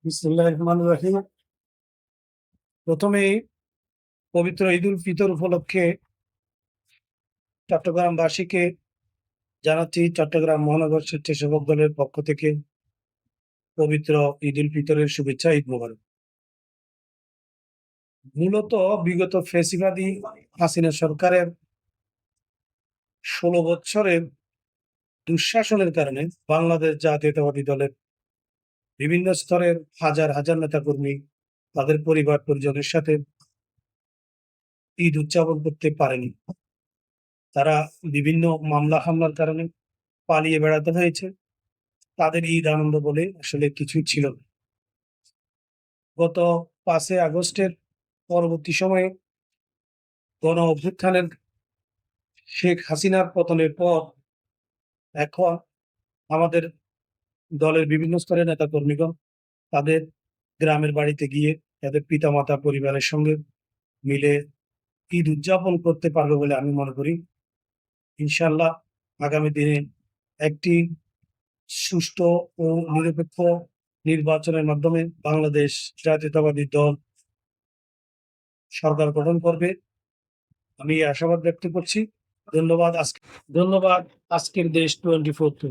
বিসমিল্লাহির রহমানির রহিম। প্রথমেই পবিত্র ঈদুল ফিতর উপলক্ষে চট্টগ্রামবাসীকে জানাচ্ছি চট্টগ্রাম মহানগর স্বেচ্ছাসেবক দলের পক্ষ থেকে পবিত্র ঈদুল ফিতরের শুভেচ্ছা, ঈদ মোবারক। মূলত বিগত ফ্যাসিবাদী হাসিনা সরকারের ১৬ বছরের দুঃশাসনের কারণে বাংলাদেশ জাতীয়তাবাদী দলের বিভিন্ন স্তরের হাজার হাজার নেতাকর্মী তাদের পরিবার পরিজনের সাথে ঈদ উদযাপন করতে পারেনি। তারা বিভিন্ন মামলা হামলার কারণে পালিয়ে বেড়াতে হয়েছে। তাদের ঈদ আনন্দ বলে আসলে কিছুই ছিল না। গত ৫ই আগস্টের পরবর্তী সময়ে গণ অভ্যুত্থানের শেখ হাসিনার পতনের পর এখন আমাদের দলের বিভিন্ন স্তরের নেতাকর্মীগণ তাদের গ্রামের বাড়িতে গিয়ে তাদের পিতামাতা পরিবারের সঙ্গে মিলে ঈদ উদযাপন করতে পারবে বলে আমি মনে করি। ইনশাআল্লাহ আগামী দিনে একটি সুষ্ঠু ও নিরপেক্ষ নির্বাচনের মাধ্যমে বাংলাদেশ জাতীয়তাবাদী দল সরকার গঠন করবে। আমি এই আশাবাদ ব্যক্ত করছি। ধন্যবাদ। ধন্যবাদ আজকের দেশ 24 কে।